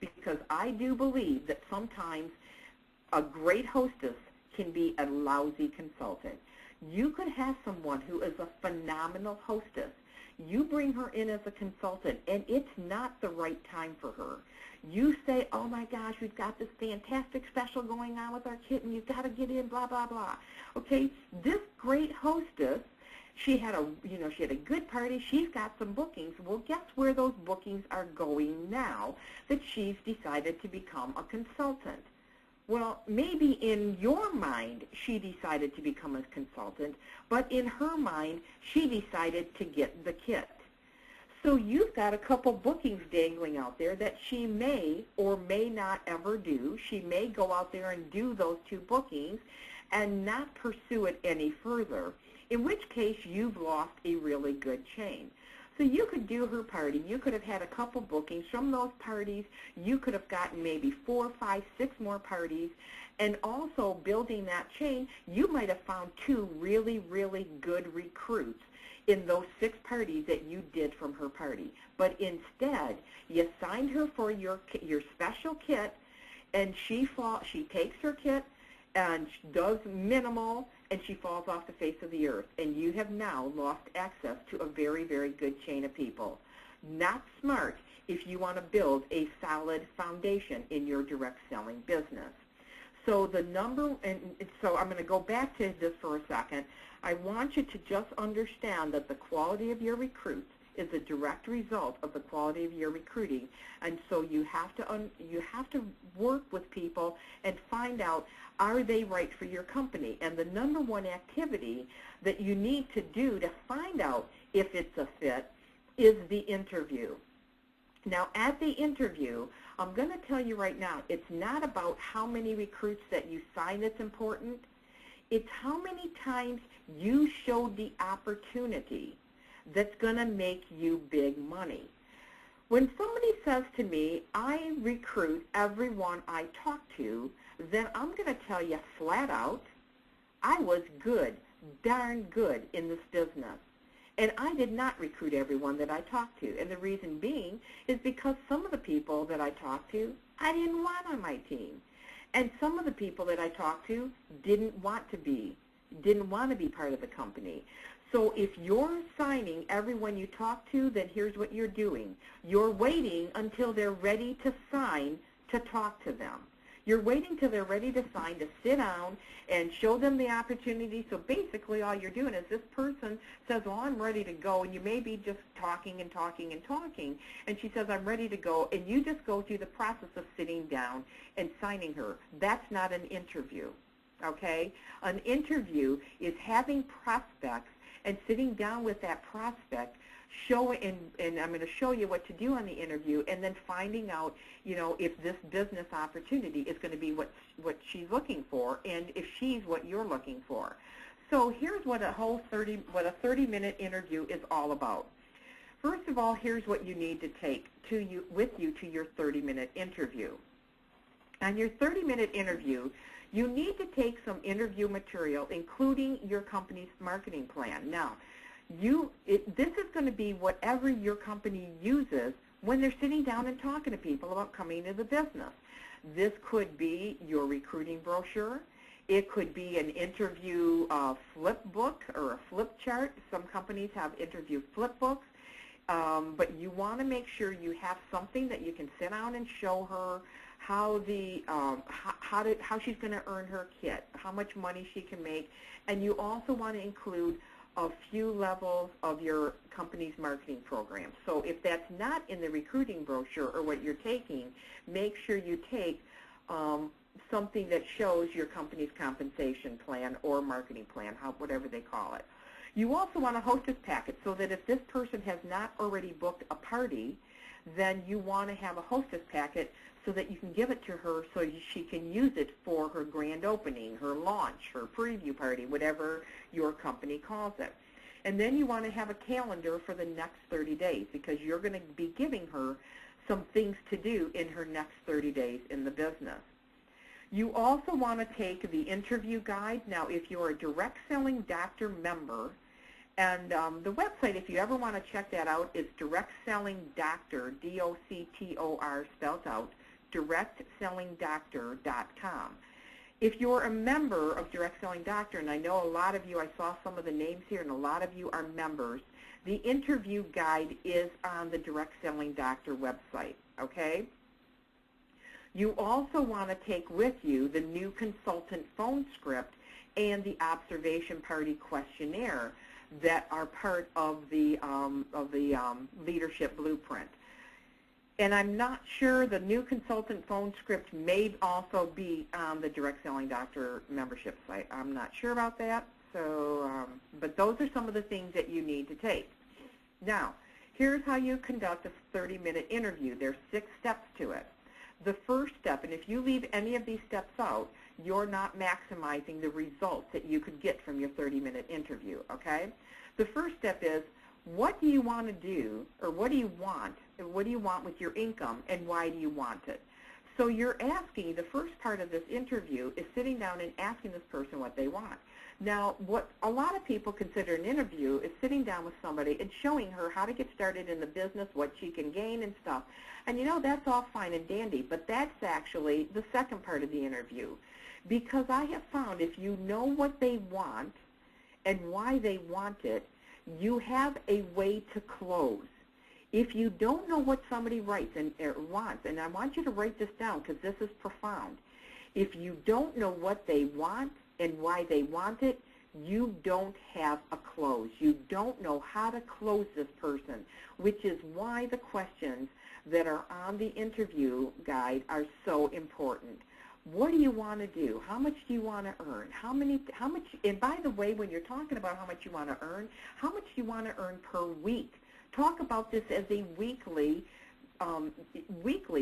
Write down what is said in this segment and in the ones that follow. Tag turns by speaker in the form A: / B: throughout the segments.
A: because I do believe that sometimes a great hostess can be a lousy consultant. You could have someone who is a phenomenal hostess. You bring her in as a consultant, and it's not the right time for her. You say, oh my gosh, we've got this fantastic special going on with our kitten. You've got to get in, blah, blah, blah. Okay, this great hostess, she had a good party. She's got some bookings. Well, guess where those bookings are going now that she's decided to become a consultant? Well, maybe in your mind she decided to become a consultant, but in her mind she decided to get the kit. So you've got a couple bookings dangling out there that she may or may not ever do. She may go out there and do those 2 bookings and not pursue it any further, in which case you've lost a really good chain. So you could do her party. You could have had a couple bookings. From those parties, you could have gotten maybe 4, 5, 6 more parties. And also building that chain, you might have found 2 really, really good recruits in those 6 parties that you did from her party. But instead, you signed her for your special kit, and she takes her kit and does minimal, and she falls off the face of the earth, and you have now lost access to a very, very good chain of people. Not smart if you want to build a solid foundation in your direct selling business. So so I'm going to go back to this for a second. I want you to just understand that the quality of your recruits is a direct result of the quality of your recruiting, and so you have to work with people and find out, are they right for your company? And the number one activity that you need to do to find out if it's a fit is the interview. Now, at the interview, I'm going to tell you right now, it's not about how many recruits that you sign that's important. It's how many times you showed the opportunity that's going to make you big money. When somebody says to me, I recruit everyone I talk to, then I'm going to tell you flat out, I was good, darn good in this business. And I did not recruit everyone that I talked to. And the reason being is because some of the people that I talked to, I didn't want on my team. And some of the people that I talked to didn't want to be part of the company. So if you're signing everyone you talk to, then here's what you're doing. You're waiting until they're ready to sign to talk to them. You're waiting till they're ready to sign to sit down and show them the opportunity. So basically all you're doing is this person says, oh, I'm ready to go, and you may be just talking and talking and talking, and she says, I'm ready to go, and you just go through the process of sitting down and signing her. That's not an interview, okay? An interview is having prospects and sitting down with that prospect, and I'm going to show you what to do on the interview, and then finding out, if this business opportunity is going to be what she's looking for, and if she's what you're looking for. So here's what a 30-minute interview is all about. First of all, here's what you need to take with you to your 30-minute interview. On your 30-minute interview, you need to take some interview material, including your company's marketing plan. Now, this is going to be whatever your company uses when they're sitting down and talking to people about coming to the business. This could be your recruiting brochure. It could be an interview flip book or a flip chart. Some companies have interview flip books. But you want to make sure you have something that you can sit down and show her how she's going to earn her kit, how much money she can make, and you also want to include a few levels of your company's marketing program. So if that's not in the recruiting brochure or what you're taking, make sure you take something that shows your company's compensation plan or marketing plan, whatever they call it. You also want a hostess packet so that if this person has not already booked a party, then you want to have a hostess packet so that you can give it to her so she can use it for her grand opening, her launch, her preview party, whatever your company calls it. And then you want to have a calendar for the next 30 days because you're going to be giving her some things to do in her next 30 days in the business. You also want to take the interview guide. Now, if you're a Direct Selling Doctor member, and the website, if you ever want to check that out, is Direct Selling Doctor, D-O-C-T-O-R, spelled out, directselling.doctor.com. If you're a member of Direct Selling Doctor, and I know a lot of you, I saw some of the names here, and a lot of you are members, the interview guide is on the Direct Selling Doctor website, okay? You also want to take with you the new consultant phone script and the observation party questionnaire that are part of the leadership blueprint. And I'm not sure, the new consultant phone script may also be on the Direct Selling Doctor membership site. I'm not sure about that. So, but those are some of the things that you need to take. Now, here's how you conduct a 30-minute interview. There's 6 steps to it. The first step, and if you leave any of these steps out, you're not maximizing the results that you could get from your 30-minute interview, okay? The first step is, what do you want to do, or what do you want with your income, and why do you want it? So you're asking, the first part of this interview is sitting down and asking this person what they want. Now, what a lot of people consider an interview is sitting down with somebody and showing her how to get started in the business, what she can gain and stuff. And you know, that's all fine and dandy, but that's actually the second part of the interview. Because I have found if you know what they want and why they want it, you have a way to close. If you don't know what somebody writes and wants, and I want you to write this down because this is profound. If you don't know what they want and why they want it, you don't have a close. You don't know how to close this person, which is why the questions that are on the interview guide are so important. What do you want to do? How much do you want to earn? How much, and by the way, when you're talking about how much you want to earn, how much do you want to earn per week? Talk about this as a weekly,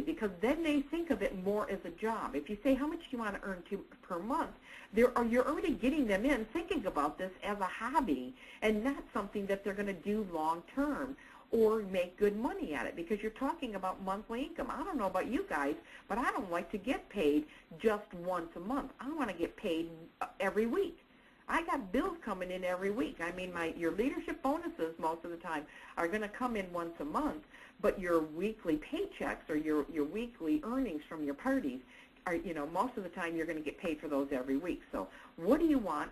A: because then they think of it more as a job. If you say how much do you want to earn per month, you're already getting them in thinking about this as a hobby and not something that they're going to do long term or make good money at it, because you're talking about monthly income. I don't know about you guys, but I don't like to get paid just once a month. I want to get paid every week. I got bills coming in every week. I mean, your leadership bonuses most of the time are going to come in once a month, but your weekly paychecks or your weekly earnings from your parties are, you know, most of the time you're going to get paid for those every week. So what do you want?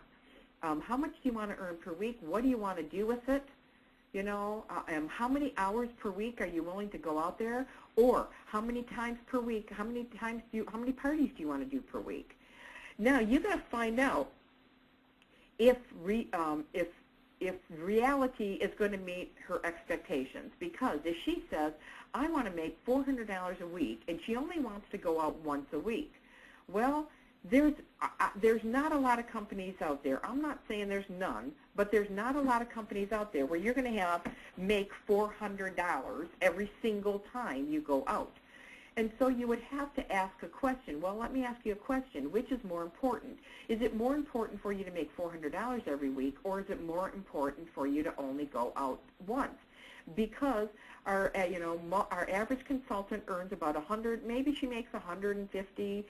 A: How much do you want to earn per week? What do you want to do with it? You know, how many hours per week are you willing to go out there? Or how many times per week? How many parties do you want to do per week? Now you got to find out if reality is going to meet her expectations. Because if she says, I want to make $400 a week, and she only wants to go out once a week, well, there's not a lot of companies out there. I'm not saying there's none, but there's not a lot of companies out there where you're going to make $400 every single time you go out. And so you would have to ask a question. Well, let me ask you a question. Which is more important? Is it more important for you to make $400 every week, or is it more important for you to only go out once? Because our average consultant earns about maybe she makes $150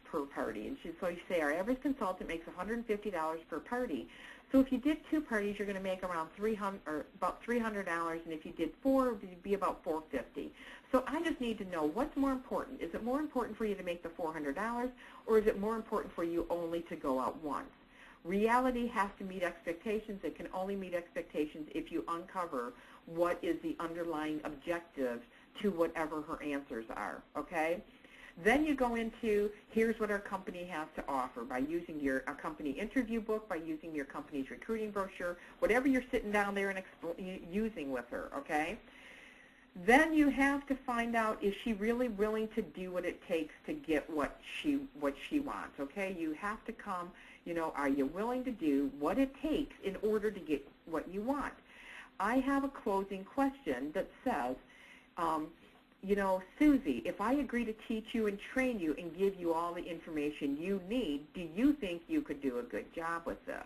A: per party. And so you say our average consultant makes $150 per party. So if you did 2 parties, you're going to make around about $300, and if you did 4, it would be about $450. So I just need to know what's more important. Is it more important for you to make the $400, or is it more important for you only to go out once? Reality has to meet expectations. It can only meet expectations if you uncover what is the underlying objective to whatever her answers are, okay? Then you go into, here's what our company has to offer by using your company interview book, by using your company's recruiting brochure, whatever you're sitting down there and using with her, okay? Then you have to find out, is she really willing to do what it takes to get what she wants, okay? You have to come, you know, are you willing to do what it takes in order to get what you want? I have a closing question that says, you know, Susie, if I agree to teach you and train you and give you all the information you need, do you think you could do a good job with this?